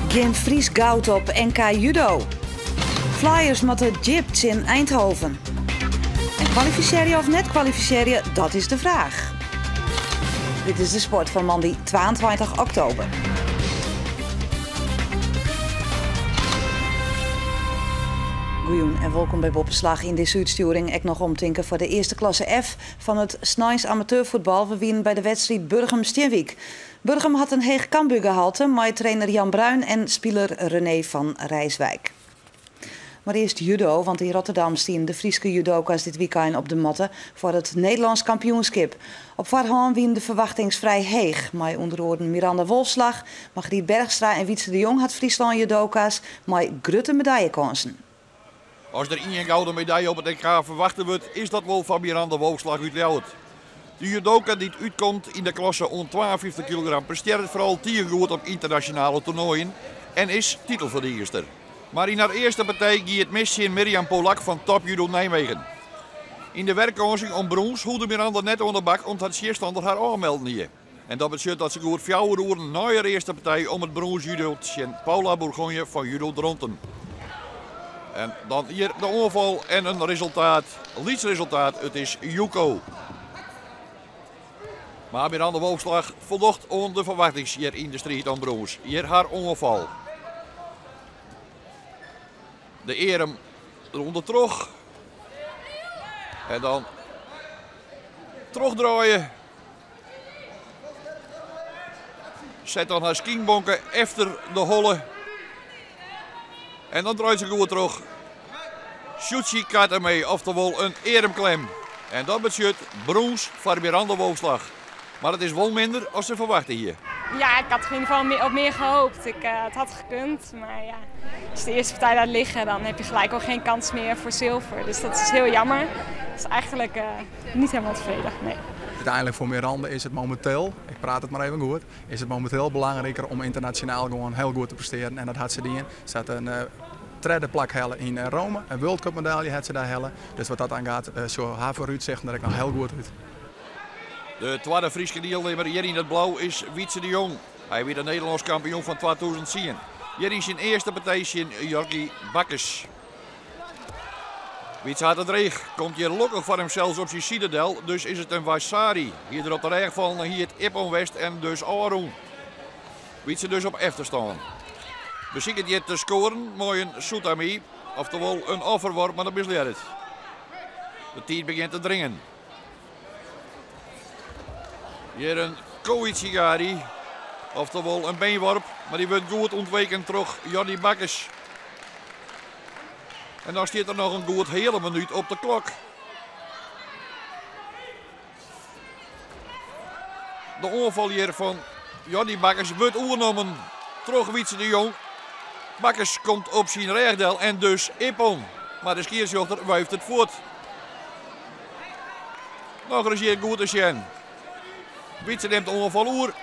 Geen Fries goud op NK Judo. Flyers moeten gypt in Eindhoven. En kwalificeren of net kwalificeren, dat is de vraag. Dit is de sport van maandag 22 oktober. Goeien en welkom bij Boppenslag in deze uitsturing. Ik nog omtinken voor de eerste klasse F van het Snijns amateurvoetbal. We winnen bij de wedstrijd Burgum-Steenwijk. Burgum had een heeg Cambuur gehalte met trainer Jan Bruin en speler René van Rijswijk. Maar eerst judo, want in Rotterdam staan de Friese judoka's dit weekend op de matten voor het Nederlands kampioenschap. Op voorhand wien de verwachtingsvrij heeg. Met onder andere Miranda Wolfslag, Margriet Bergstra en Wietse de Jong had Friesland judoka's met grote medaillekansen. Als er één gouden medaille op het NK verwachten wordt, is dat wel van Miranda Wolfslag uit Ljouwert. De judoka die uitkomt in de klasse om 52 kg presteert vooral 10 goed op internationale toernooien en is titelverdediger. Maar in haar eerste partij gaat het misje in Mirjam Polak van Top Judo Nijmegen. In de werkkansing om brons hoede Miranda net onder bak omdat ze standaard haar aanmelden hier. En dat betekent dat ze goed 4 uur na haar eerste partij om het brons judo te zien. Paula Bourgogne van Judo Dronten. En dan hier de onval en een resultaat, lietsresultaat, het is Yuko. Maar Miranda Wolfslag voldocht aan de verwachtings hier in de strijd om brons. Hier haar ongeval. De Erem eronder terug. En dan terugdraaien. Zet dan haar skingbonken efter de holle. En dan draait ze goed terug. Shuchi kaart ermee, oftewel een Eremklem. En dat betekent brons voor Miranda Wolfslag. Maar het is wel minder als ze verwachten hier. Ja, ik had in ieder geval op meer gehoopt. Het had gekund, maar ja, als de eerste partij laat liggen, dan heb je gelijk al geen kans meer voor zilver. Dus dat is heel jammer. Dat is eigenlijk niet helemaal tevreden, nee. Uiteindelijk voor Miranda is het momenteel, ik praat het maar even goed, is het momenteel belangrijker om internationaal gewoon heel goed te presteren. En dat had ze die. Ze had een derde plak hellen in Rome, een World Cup medaille had ze daar hellen. Dus wat dat aangaat, zo haar vooruit zeggen dat ik nog heel goed uit. De tweede Friese deelnemer hier in het blauw is Wietse de Jong. Hij werd de Nederlands kampioen van 2010. Hier in zijn eerste partij in Jorgi Bakkes. Wietse had het reeg. Komt hier lokkig voor hem zelfs op zijn citadel. Dus is het een Vasari. Hier erop de reg vallen, hier het Ippon West en dus Aron. Wietse dus op F te staan. We zien het hier te scoren. Mooi een Soutami. Oftewel een overworp, maar dat misleert het. De tijd begint te dringen. Hier een Koichigari, oftewel een beenworp, maar die wordt goed ontweken terug Jordi Bakkes. En dan staat er nog een goed hele minuut op de klok. De onval hier van Jordi Bakkes wordt overgenomen. Terug Wietse de Jong. Bakkes komt op zijn rechtdel en dus Ippon. Maar de skiersjochter wuift het voort. Nog eens hier goed te zien. Wietse neemt de ongeval oer.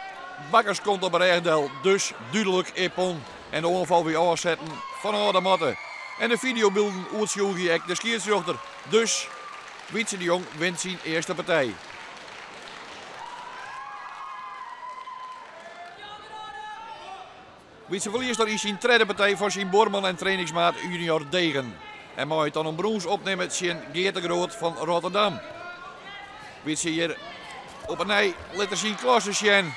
Bakkes komt op een rechtdel, dus duidelijk Ippon. En de ongeval weer aanzetten van de matten. En de videobeelden oortsjoegen ik de skiersjochter. Dus Wietse de Jong wint zijn eerste partij. Wietse verliest dan in zijn tweede partij van zijn Borman en trainingsmaat Junior Degen. En mag dan een brons opnemen met zijn Geert de Groot van Rotterdam. Wietse hier op een nij laten zien klasse zien.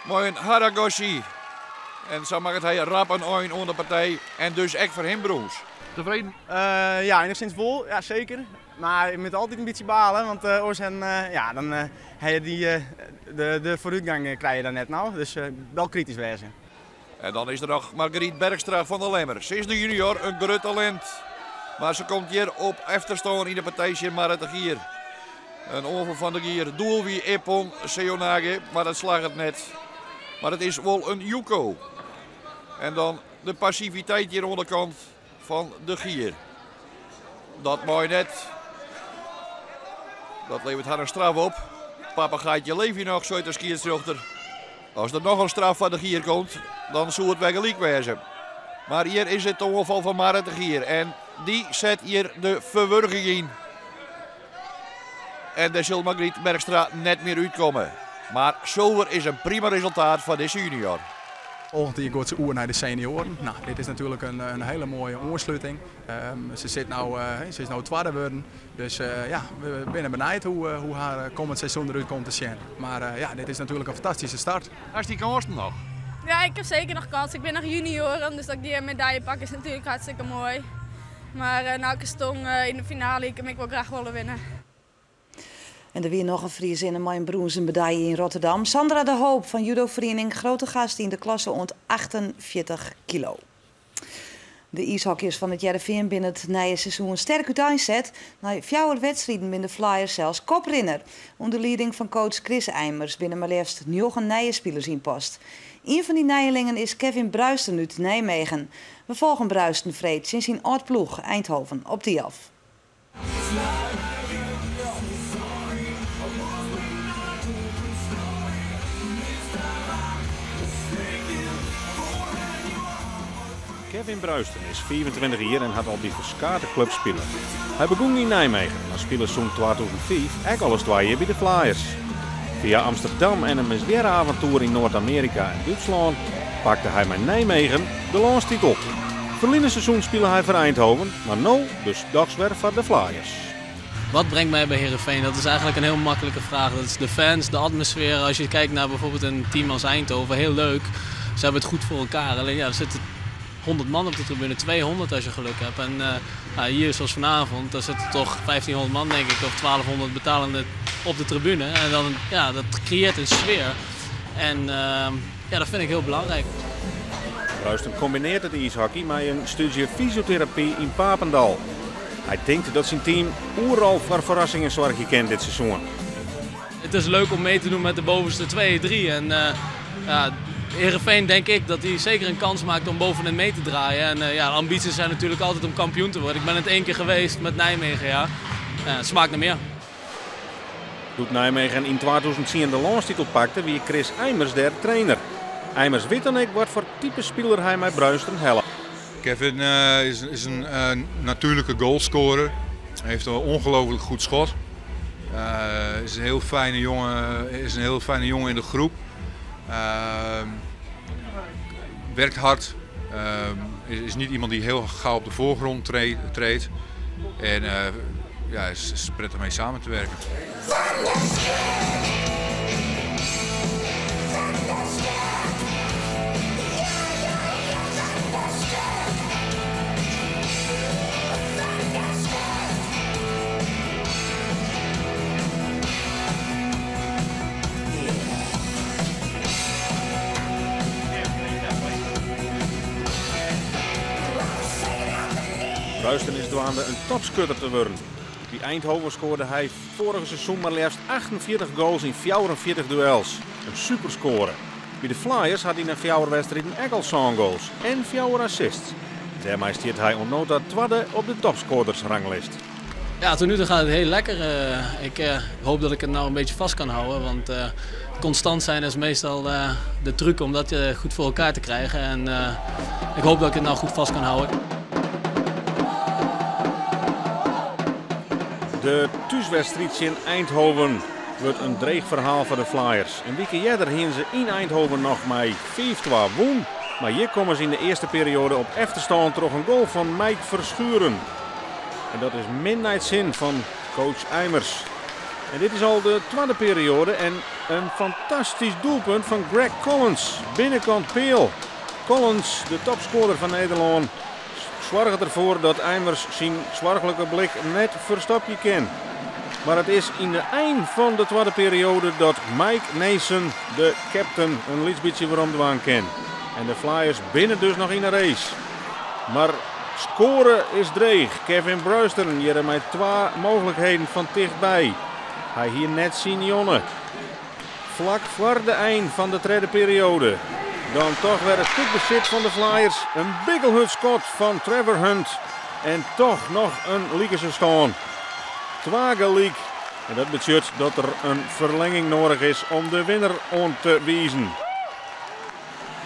Mooi een Haragoshi. En zo mag het hij rap een oin onder de partij. En dus echt voor hem brons. Tevreden? Ja, enigszins vol. Ja, zeker. Maar je moet altijd een beetje balen. Want dan heb je de vooruitgang krijg je dan net nou. Dus wel kritisch wezen. En dan is er nog Margriet Bergstra van de Lemmer. Ze is de junior, een groot talent. Maar ze komt hier op efterstaan in de partij maar het Gier. Een ongeval van de Gier. Doel wie Ippon, Seonage, maar dat slaagt het net. Maar het is wel een Yuko. En dan de passiviteit hier onderkant van de Gier. Dat mooi net. Dat levert haar een straf op. Papagaatje leef je nog, zo uit de skiersjochter. Als er nog een straf van de Gier komt, dan zou het wel gelijk wezen. Maar hier is het ongeval van Marit de Gier. En die zet hier de verwurging in. En daar zal Margriet Bergstra net meer uitkomen. Maar zilver is een prima resultaat van deze junior. Volgend jaar gaat ze oer naar de senioren. Nou, dit is natuurlijk een hele mooie aansluiting. Ze is nou tweede geworden. Dus ja, we zijn benieuwd hoe haar komend seizoen eruit komt te zien. Maar ja, dit is natuurlijk een fantastische start. Als die kansen nog? Ja, ik heb zeker nog kans. Ik ben nog junioren, dus dat ik die medaille pak is natuurlijk hartstikke mooi. Maar nou ik stond in de finale, ik wil graag willen winnen. En er weer nog een Friesin met een bronzen medaille in Rotterdam. Sandra de Hoop van judovereniging Grote Gast in de klasse rond 48 kilo. De ijshockeyers van het Heerenveen binnen het nieuwe seizoen sterk uiteenzet. Na 4 wedstrijden binnen de Flyers zelfs koprinner. Onder leiding van coach Chris Eimers binnen maar liefst 9 nieuwe spelers in post. Een van die nieuwelingen is Kevin Bruisten uit Nijmegen. We volgen Bruisten vreed sinds zijn oud-ploeg Eindhoven op die af. Kevin Bruisten is 24 jaar en had al die verschillende clubs spelen. Hij begon in Nijmegen, maar speelde zo'n 2005 ook al eens 2 jaar bij de Flyers. Via Amsterdam en een miswere avontuur in Noord-Amerika en Duitsland pakte hij met Nijmegen de landstitel. Verleden seizoen speelde hij voor Eindhoven, maar nu dus dagswerk voor de Flyers. Wat brengt mij bij Heerenveen? Dat is eigenlijk een heel makkelijke vraag. Dat is de fans, de atmosfeer. Als je kijkt naar bijvoorbeeld een team als Eindhoven, heel leuk. Ze hebben het goed voor elkaar. Alleen ja, er zitten 100 man op de tribune, 200 als je geluk hebt. En hier zoals vanavond, daar zitten toch 1500 man denk ik, of 1200 betalenden op de tribune. En dan, ja, dat creëert een sfeer. En ja, dat vind ik heel belangrijk. Bruisten combineert het ijshockey met een studie fysiotherapie in Papendal. Hij denkt dat zijn team overal voor verrassingen zorgen kent dit seizoen. Het is leuk om mee te doen met de bovenste 2, 3. En ja, Heerenveen denk ik dat hij zeker een kans maakt om bovenin mee te draaien. En ja, de ambities zijn natuurlijk altijd om kampioen te worden. Ik ben het 1 keer geweest met Nijmegen, ja. Het smaakt naar meer. Doet Nijmegen in 2010 de landstitel pakte, wie Chris Eimers der trainer. Eimers weet dan ook wat voor type speler hij met Bruisten helpt. Kevin is een natuurlijke goalscorer. Hij heeft een ongelooflijk goed schot. Is een heel fijne jongen in de groep. Werkt hard. Is niet iemand die heel gauw op de voorgrond treedt. En ja, is prettig mee samen te werken. Bruisten is dwaande een topscutter te worden. Bij Eindhoven scoorde hij vorig seizoen maar liefst 48 goals in 44 duels. Een superscore. Bij de Flyers had hij na 4 wedstrijden ook al 7 goals en 4 assists. Daarmee stiert hij onnota tweede op de topscorersranglijst. Ja, tot nu toe gaat het heel lekker. Ik hoop dat ik het nou een beetje vast kan houden. Want constant zijn is meestal de truc om dat goed voor elkaar te krijgen. En ik hoop dat ik het nou goed vast kan houden. De thuiswedstrijd in Eindhoven wordt een dreig verhaal voor de Flyers. Een week eerder hingen ze in Eindhoven nog met 5-2 won. Maar hier komen ze in de eerste periode op achterstand door een goal van Mike Verschuren. En dat is midnight zin van coach Eimers. En dit is al de tweede periode en een fantastisch doelpunt van Greg Collins. Binnenkant peel. Collins, de topscorer van Nederland, zorgt ervoor dat Eimers zijn zorgelijke blik net verstapje kan. Maar het is in de eind van de tweede periode dat Mike Nason, de captain, een lietsbietje veromdwaan kan. En de Flyers binnen dus nog in de race. Maar scoren is dreig. Kevin Bruisten hier met 2 mogelijkheden van dichtbij. Hij hier net zien jongen. Vlak voor de eind van de tweede periode. Dan toch weer het goed bezit van de Flyers. Een biggelhut schot van Trevor Hunt. En toch nog een Liekerse staan. 2 gelijk. En dat betekent dat er een verlenging nodig is om de winnaar aan te wijzen.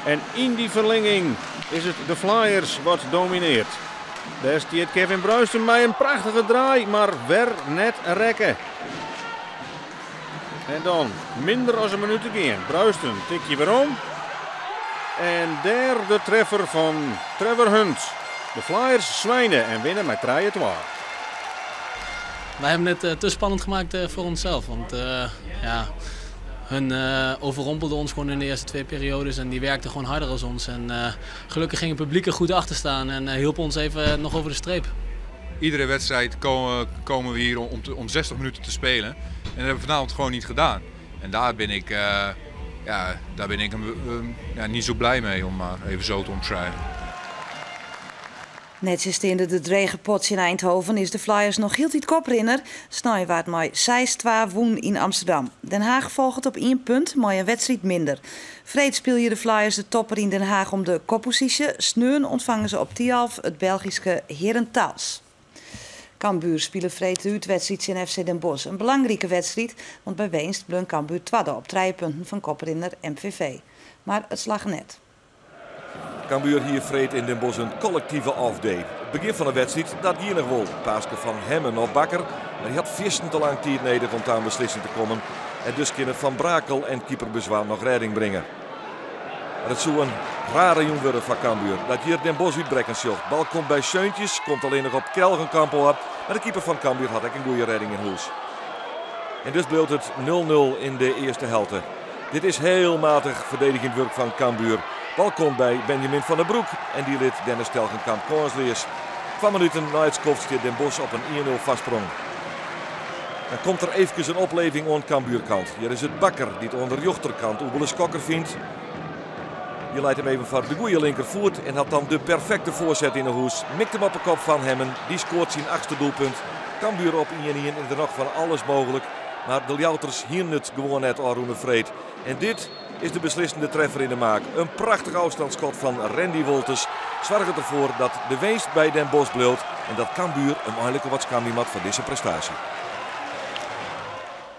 En in die verlenging is het de Flyers wat domineert. Daar stiert Kevin Bruisten met een prachtige draai, maar weer net rekken. En dan minder dan een minuut te gaan. Bruisten tik je weer om. En daar de treffer van Trevor Hunt. De Flyers zwijnen en winnen met 3-2. Wij hebben het te spannend gemaakt voor onszelf. Want hun overrompelden ons gewoon in de eerste 2 periodes. En die werkten gewoon harder als ons. En gelukkig ging het publiek er goed achter staan. En hielp ons even nog over de streep. Iedere wedstrijd komen we hier om 60 minuten te spelen. En dat hebben we vanavond gewoon niet gedaan. En daar ben ik, niet zo blij mee, om maar even zo te omschrijven. Netjes in de dregenpots in Eindhoven is de Flyers nog heel iets koprinner. Snijwaard met 6-2 woen in Amsterdam. Den Haag volgt op 1 punt, maar een wedstrijd minder. Vreed speel je de Flyers de topper in Den Haag om de koppositie. Sneun ontvangen ze op 10:30 het Belgische Herentals. Cambuur spelen vreed de uitwedstrijd in FC Den Bosch. Een belangrijke wedstrijd, want bij winst bleef Cambuur tweede op 3 punten van koprinner MVV. Maar het slag net. Cambuur hier vreed in Den Bosch een collectieve off-day. Het begin van de wedstrijd, dat hier nog wel. Paasje van Hemmen op Bakker. Maar die had viersten te lang tijd nodig om aan beslissing te komen. En dus kunnen Van Brakel en keeper Bezwaar nog redding brengen. Maar het zou een rare jong worden van Cambuur. Dat hier Den Bosch uitbrekken zocht. Bal komt bij Seuntjes, komt alleen nog op Kelgenkamp op. Maar de keeper van Cambuur had ook een goede redding in huis. En dus bleef het 0-0 in de eerste helft. Dit is heel matig verdedigend werk van Cambuur. Bal komt bij Benjamin van der Broek en die liet Dennis Telgenkamp kansloos. 2 minuten na het skofstje Den Bosch op een 1-0 vastsprong. Dan komt er even een opleving aan Cambuurkant. Hier is het Bakker die het onder Jochterkant Oebeles Kokker vindt. Die leidt hem even voor de goede linkervoet en had dan de perfecte voorzet in de hoes. Mikt hem op de kop van Hemmen, die scoort zijn 8e doelpunt. Cambuur op 1-1 en er nog van alles mogelijk. Maar de Ljouters hielden het gewoon net Arroene Vreed. En dit is de beslissende treffer in de maak. Een prachtig afstandsschot van Randy Wolters zorgt ervoor dat de winst bij Den Bosch bleef. En dat Cambuur een eigenlijk wat schaamlimat voor deze prestatie.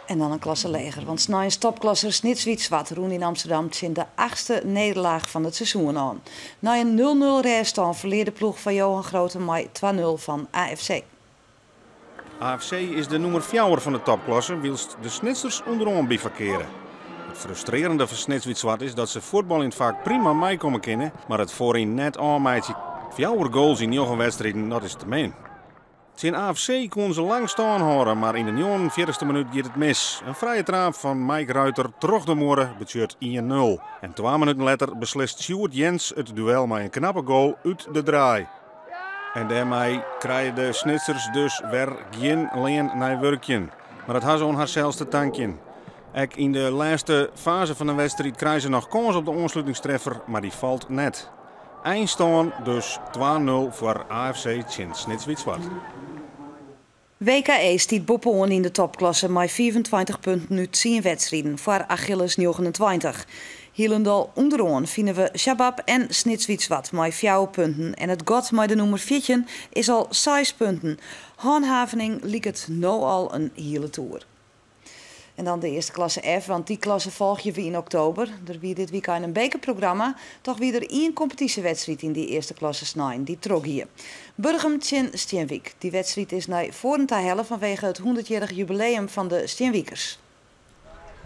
En dan een klasse leger, want Snijns topklasser Snitswitswat roen in Amsterdam in de 8e nederlaag van het seizoen aan. Na een 0-0 rijstand verleer de ploeg van Johan Grote met 2-0 van AFC. AFC is de nummer 4 van de topklasse, wilst de Snitsers onderaan bivakeren. Het frustrerende voor Snitswitswat is dat ze voetballend vaak prima meekomen kunnen, maar het voorin net aanmeidje. 4 goals in 9 wedstrijden, dat is te min. Zijn AFC kon ze lang staan houden, maar in de 49e minuut gaat het mis. Een vrije trap van Mike Ruiter terug de morgen betuurt 1-0. En 2 minuten later beslist Sjoerd Jens het duel met een knappe goal uit de draai. En daarmee krijgen de Snitsers dus weer geen leen naar werkje. Maar het had zo'n haarzelfde tankje. Ook in de laatste fase van de wedstrijd krijgen ze nog kans op de ontsluitingstreffer, maar die valt net. Eindstand dus 2-0 voor AFC in Snitswitswat. WKE stiet Boppoen in de topklasse met 24 punten uit 10 wedstrijden voor Achilles 29. Hielendal onderaan vinden we Shabab en Snitswitswat met 4 punten. En het got met de nummer 14 is al 6 punten. Handhaving liep het nou al een hele toer. En dan de eerste klasse F, want die klasse volg je weer in oktober. Er wie dit weekend een bekerprogramma. Toch weer er 1 competitiewedstrijd in die eerste klasse snijden. Die trok hier. Burgum tjen Steenwijk. Die wedstrijd is naar voren te hellen vanwege het 100-jarig jubileum van de Steenwijkers.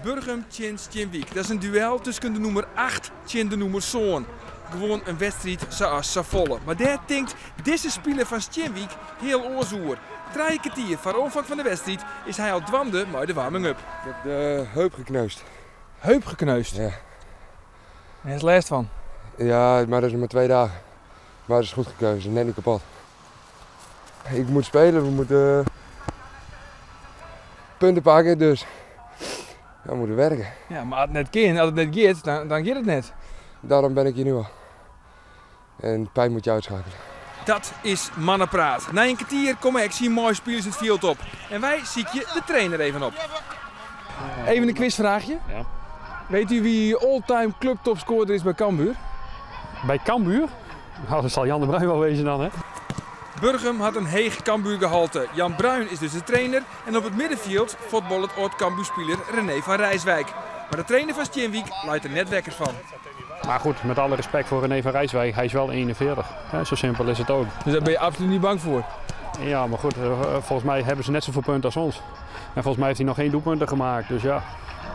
Burgum tjen Steenwijk. Dat is een duel tussen de nummer 8 en de nummer zoon. Gewoon een wedstrijd zoals Savolle. Maar daar denkt deze speler van Steenwijk heel oorzoer. 3 kwartier voor omvang van de wedstrijd is hij al dwamde met de warming-up. Ik heb de heup gekneusd. Heup gekneusd? Ja. En er is last van? Ja, maar dat is maar 2 dagen. Maar dat is goed gekneusd, net niet kapot. Ik moet spelen, we moeten punten pakken, dus we moeten werken. Ja, maar als het net gaat, dan gaat het net. Daarom ben ik hier nu al. En pijn moet je uitschakelen. Dat is mannenpraat. Na een kwartier komen ik zie mooie spelers het veld op. En wij ziek je de trainer even op. Even een quizvraagje. Ja. Weet u wie all-time clubtopscorer is bij Cambuur? Bij Cambuur? Nou, dat zal Jan de Bruin wel wezen dan, hè? Burgum had een heeg Cambuurgehalte. Jan Bruin is dus de trainer. En op het middenveld voetballt oud-Cambuurspeler René van Rijswijk. Maar de trainer van Steenwijk leidt er net wekker van. Maar goed, met alle respect voor René van Rijswijk, hij is wel 41. Ja, zo simpel is het ook. Dus daar ben je absoluut niet bang voor? Ja, maar goed, volgens mij hebben ze net zoveel punten als ons. En volgens mij heeft hij nog geen doelpunten gemaakt, dus ja.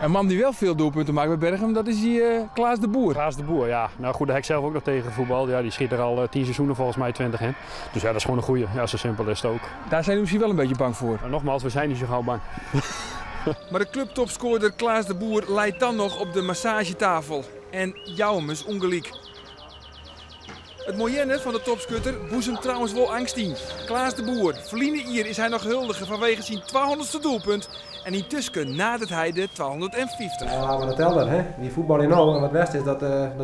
Een man die wel veel doelpunten maakt bij Berchem, dat is die Klaas de Boer. Klaas de Boer, ja. Nou goed, daar heb ik zelf ook nog tegen voetbal. Ja, die schiet er al 10 seizoenen volgens mij 20 in. Dus ja, dat is gewoon een goeie. Ja, zo simpel is het ook. Daar zijn jullie misschien wel een beetje bang voor. En nogmaals, we zijn niet zo gauw bang. Maar de clubtopscorer Klaas de Boer leidt dan nog op de massagetafel. En Jouwem is ongelijk. Het mooie van de topscutter boezemt trouwens wel angst in. Klaas de Boer, verliezen hier is hij nog huldiger vanwege zijn 200ste doelpunt. En intussen nadert hij de 250. Ja, maar dat telt net, hè. Die voetbal in en wat best is, dat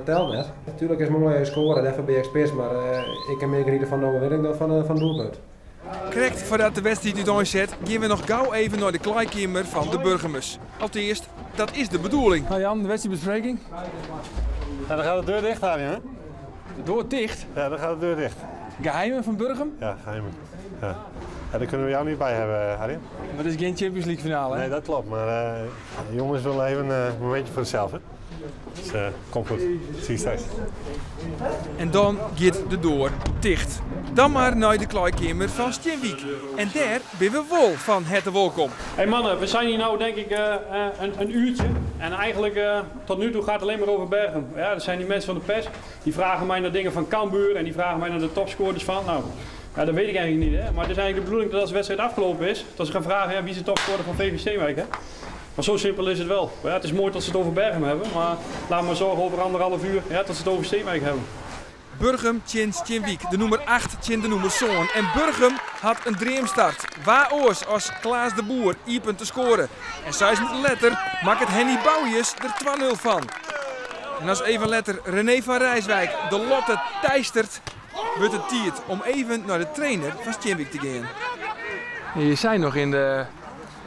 telt net. Natuurlijk is het mooi scoren, daarvoor ben je expert, maar ik heb meer genieten van de overwinning dan van het doelpunt. Correct voordat de wedstrijd nu aanzet, gaan we nog gauw even naar de kleikamer van de Burgers. Allereerst, dat is de bedoeling. Nou Jan, de wedstrijdbespreking. Ja, dan gaat de deur dicht, Harry, hè? De deur dicht? Ja, dan gaat de deur dicht. Geheimen van Burgem? Ja, geheimen. Ja. Ja, daar kunnen we jou niet bij hebben, Harry. Maar dat is geen Champions League finale, hè? Nee, dat klopt. Maar de jongens willen even een momentje voor zichzelf, hè? Dus komt goed. Zie je straks. En dan gaat de deur dicht. Dan maar naar de kleikamer van Steenwijk. En daar ben we wel van harte welkom. Hey mannen, we zijn hier nou denk ik een uurtje. En eigenlijk tot nu toe gaat het alleen maar over Berchem. Ja, dat zijn die mensen van de pers. Die vragen mij naar dingen van Cambuur en die vragen mij naar de topscorers van. Nou, ja, dat weet ik eigenlijk niet, hè. Maar het is eigenlijk de bedoeling dat als de wedstrijd afgelopen is, dat ze gaan vragen ja, wie is de topscorer van VV Steenwijk, hè. Maar zo simpel is het wel. Ja, het is mooi dat ze het over Berchem hebben, maar laat maar zorgen over 1,5 uur ja, dat ze het over Steenwijk hebben. Burgem tjin Steenwijk, de nummer 8 tjin de nummer Zoon. En Burgem had een dreamstart. Waar oors als Klaas de Boer iepen te scoren. En 6 minuten later maakt het Henny Bouwjes er 2-0 van. En als even later René van Rijswijk de Lotte teistert, wordt het tijd om even naar de trainer van Steenwijk te gaan. Je zei nog in de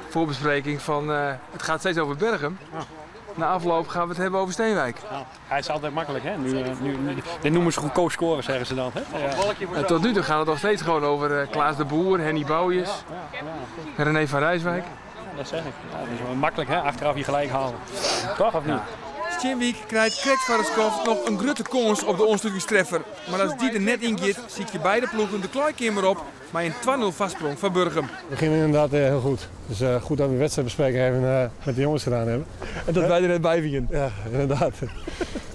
voorbespreking van het gaat steeds over Berchem. Ja. Na afloop gaan we het hebben over Steenwijk. Ja, hij is altijd makkelijk, hè? Dit noemen ze goedkoop scoren, zeggen ze dan. Hè? Ja. En tot nu toe gaat het nog steeds gewoon over Klaas de Boer, Henny Bouwjes, en René van Rijswijk. Ja, dat zeg ik. Ja, dat is wel makkelijk, hè? Achteraf je gelijk halen. Toch of niet? Ja. Steenwijk krijgt correct van de skof nog een grote kans op de ontstukingstreffer. Maar als die er net in gaat, zie je beide ploegen de kleikamer op. Maar een 2-0 vastsprong van Burgem. We beginnen inderdaad heel goed. Dus goed dat we de wedstrijdbespreking even met de jongens gedaan hebben. En dat wij er net bij vingen. Ja, inderdaad.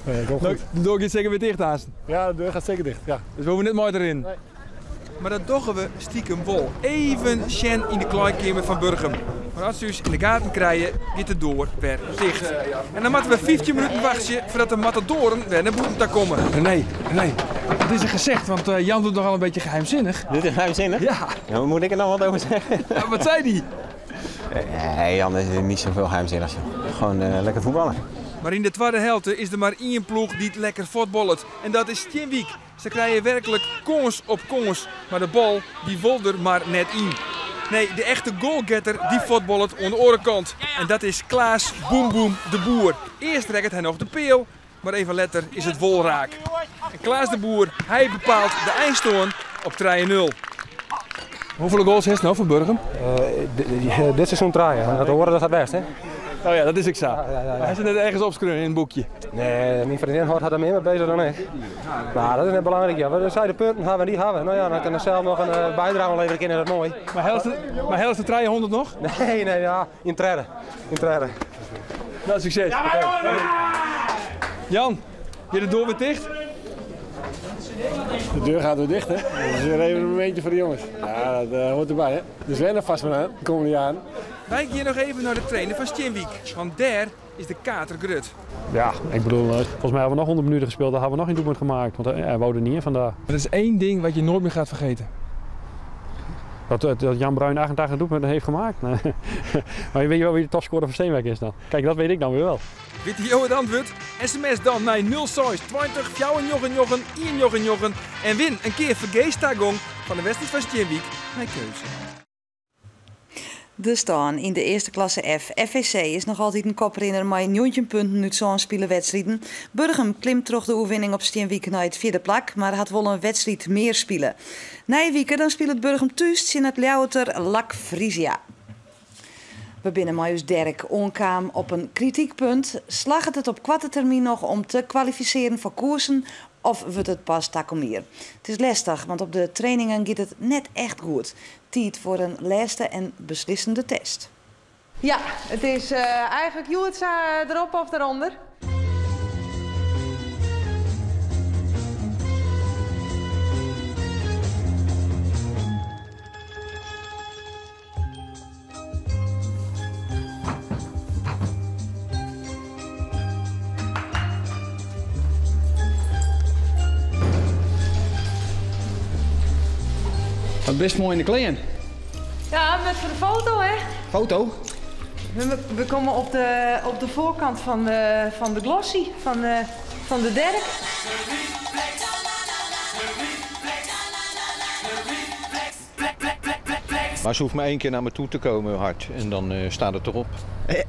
Nee, komt goed. De deur gaat zeker weer dicht, Haast. Ja, de deur gaat zeker dicht. Ja. Dus we hoeven net mooi erin. Nee. Maar dat doggen we stiekem wel. Even Shen in de kleikamer van Burgem. Maar als we dus in de gaten krijgen, gaat de deur weer dicht. En dan moeten we 15 minuten wachten voordat de matadoren weer naar boven komen. Nee. Het is een gezegd, want Jan doet nogal een beetje geheimzinnig. Dit is geheimzinnig? Ja. Waar moet ik er nog wat over zeggen? Ja, wat zei hij? Nee, Jan is niet zoveel geheimzinnig. Gewoon lekker voetballen. Maar in de tweede helft is er maar één ploeg die het lekker voetballt. En dat is Steenwijk. Ze krijgen werkelijk kans op kans. Maar de bal die wil er maar net in. Nee, de echte goalgetter die voetballt aan de orenkant. En dat is Klaas Boem Boem de Boer. Eerst rekt hij nog de peel, maar even later is het vol raak. En Klaas de Boer, hij bepaalt de eindstand op 3-0. Hoeveel goals heeft nou voor Burgem? Dit seizoen draaien. Dat horen dat gaat best, hè? Oh ja, dat is ik zo. Ja. Hij zit net ergens opschreven in een boekje. Nee, mijn vriendin had er meer mee bezig dan ik. Maar dat is net belangrijk. Ja. We zijn de punten, gaan we die hebben. Nou ja, dan kan ik zelf nog een bijdrage leveren, in dat mooi. Maar helft de 300 nog? Nee, ja, in treden. Nou, succes. Ja, Jan, je de deur weer dicht? De deur gaat weer dicht, hè? Dat is weer even een momentje voor de jongens. Ja, dat hoort erbij, hè? Dus wennen vast van aan de komende jaren. Wij gaan nog even naar de trainer van Steenwijk, want daar is de kater grut. Ja, ik bedoel, volgens mij hebben we nog 100 minuten gespeeld, daar hebben we nog geen doelpunt gemaakt. Want hij wou er niet in vandaag. Er is één ding wat je nooit meer gaat vergeten. Dat Jan Bruin 88 doelpunten heeft gemaakt. Nee. Maar weet je wel wie de topscorer van Steenwijk is dan? Kijk, dat weet ik dan weer wel. Weet je het antwoord? SMS dan naar 06 20 94 199 en win een keer vergeestagong van de wedstrijd van Steenwijk naar keuze. De stand in de eerste klasse F. FVC is nog altijd een koprenner met 19 punten uit zo'n spelenwedstrijden. Burgem klimt terug de oefening op Steenwijk naar het vierde plak, maar had wel een wedstrijd meer spelen. Na week dan speelt Burgem thuis in het Louter Lac Frisia. We binnen Marius Derk onkwam op een kritiekpunt. Slag het op korte termijn nog om te kwalificeren voor koersen of wordt het pas takomier? Het is lastig, want op de trainingen gaat het net echt goed. Tijd voor een laatste en beslissende test. Ja, het is eigenlijk Joetsa erop of eronder. Wat best mooi in de kleren. Ja, met voor de foto, hè? Foto? We komen op de voorkant van de glossy, van de derk. Maar ze hoeft maar 1 keer naar me toe te komen hard en dan staat het erop.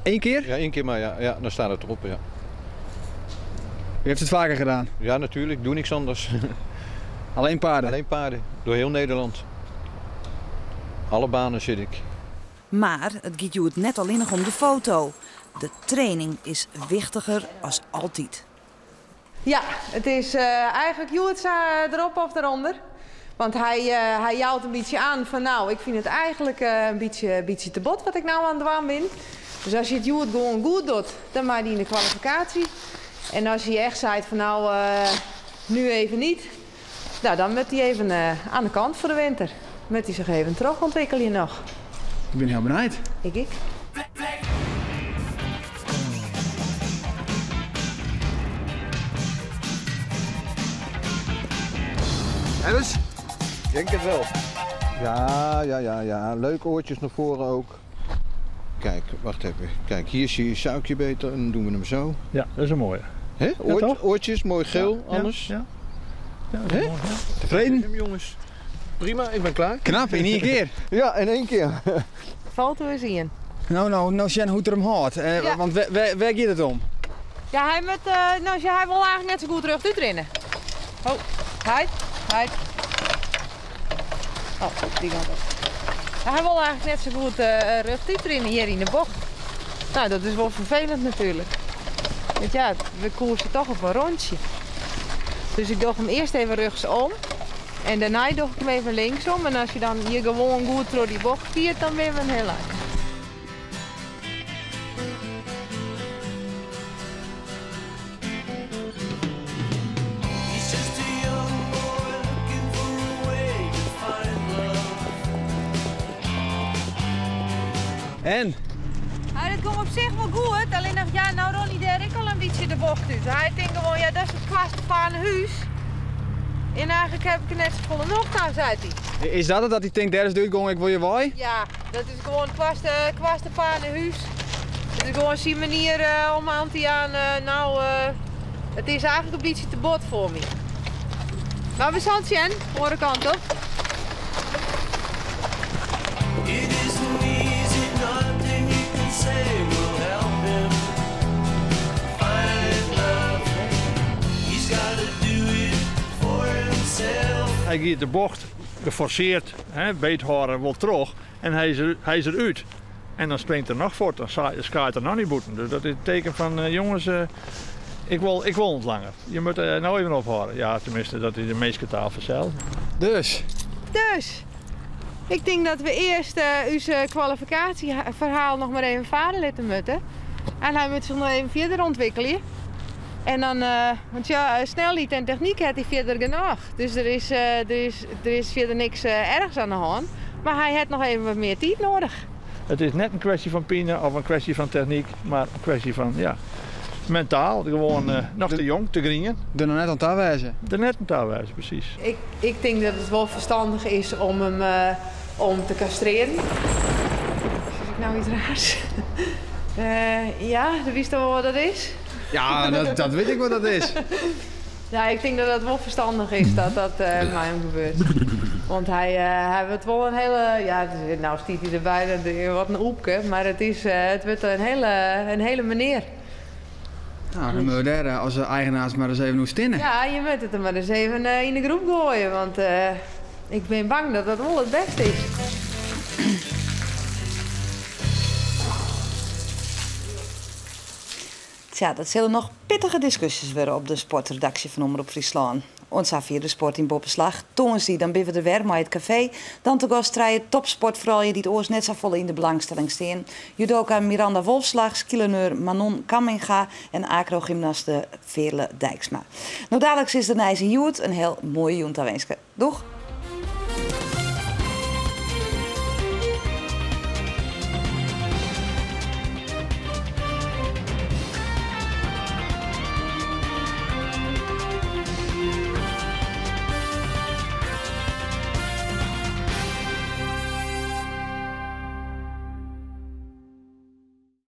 1 keer? Ja, 1 keer maar ja, dan staat het erop, ja. U heeft het vaker gedaan? Ja, natuurlijk. Ik doe niks anders. Alleen paarden? Alleen paarden. Door heel Nederland. Alle banen zit ik. Maar het gaat je het net alleen nog om de foto. De training is wichtiger als altijd. Ja, het is eigenlijk Joetsa erop of eronder. Want hij jouwt een beetje aan van nou, ik vind het eigenlijk een beetje te bot wat ik nou aan het doen ben. Dus als je het Joet gewoon goed doet, dan maak je in de kwalificatie. En als je echt zei van nou, nu even niet. Nou, dan moet hij even aan de kant voor de winter. Moet hij zich even terug ontwikkelen nog. Ik ben heel benieuwd. Ik. Hebben ze? Denk het wel. Ja. Leuke oortjes naar voren ook. Kijk, wacht even. Kijk, hier zie je suikje beter en dan doen we hem zo. Ja, dat is een mooie. Hè? Oortjes, mooi geel, anders. Ja. Hè? Mooi, ja. Tevreden? Jongens. Prima, ik ben klaar. Knap, in 1 keer. Ja, in 1 keer. Foto is hier. Nou, Jen, hoe het er hem houdt. Ja. Want waar gaat het om? Ja, hij wil eigenlijk net zo goed terug rennen. Oh, hij. Oh, die kant op. Hij wil eigenlijk net zo goed rug rennen hier in de bocht. Nou, dat is wel vervelend natuurlijk. Want ja, we koersen toch op een rondje. Dus ik doe hem eerst even rechtsom. En daarna doe ik hem even linksom. En als je dan hier gewoon goed door die bocht kiert, dan ben we een heel eind. En? Ja, dat komt op zich wel goed. Alleen dacht ja, nou Ronnie der ik al een beetje de bocht uit. Hij denkt gewoon, ja, dat is het kwaste van huis. En eigenlijk heb ik er net zo volle nog aan, zei hij. Is dat het dat hij denkt, daar is de uitgang, ik wil je waai? Ja, dat is gewoon het kwaste paardenhuis. Het is gewoon zijn manier om aan te gaan, het is eigenlijk een beetje te bot voor me. Maar we zijn Jen, andere kant op. Hij gaat de bocht geforceerd, beethouden wil terug en hij is eruit. En dan springt er nog voort, dan schaart er nog niet boeten. Dus dat is het teken van jongens, ik wil het langer. Je moet er nou even ophouden. Ja, tenminste, dat is de meeste taal vanzelf. Dus, ik denk dat we eerst onze kwalificatieverhaal nog maar even verder laten moeten. En hij moet zich nog even verder ontwikkelen. En dan, want ja, snelheid en techniek heeft hij verder genoeg. Dus er is verder niks ergs aan de hand. Maar hij heeft nog even wat meer tijd nodig. Het is net een kwestie van pinnen of een kwestie van techniek, maar een kwestie van, ja, mentaal. Gewoon nog te jong, te grien. Er net aan taal wijzen. Er net aan taal wijzen, precies. Ik denk dat het wel verstandig is om hem om te castreren. Is ik nou iets raars? Ja, wist je wel wat dat is? Ja, dat weet ik wat dat is. Ja, ik denk dat het wel verstandig is dat dat bij hem gebeurt. Want hij wordt wel een hele... Ja, nou stiet hij erbij, wat een oepke. Maar het wordt een hele meneer. Nou, dan moeten we daar als eigenaars maar eens even hoe stinnen. Ja, je moet het er maar eens even in de groep gooien. Want ik ben bang dat dat wel het beste is. Tja, dat zullen nog pittige discussies worden op de sportredactie van Omroep Friesland. Ons via de sport in Boppenslag. Tongensie, dan ben we er weer maar het café. Dan te gast rijden topsportvrouwen die het oors net zo vol in de belangstelling staan. Judoka Miranda Wolfslag, skieleneur Manon Kamminga en acrogymnaste Veerle Dijksma. Nou dadelijk is de Nijse Joet een heel mooie joent aanwezig. Doeg!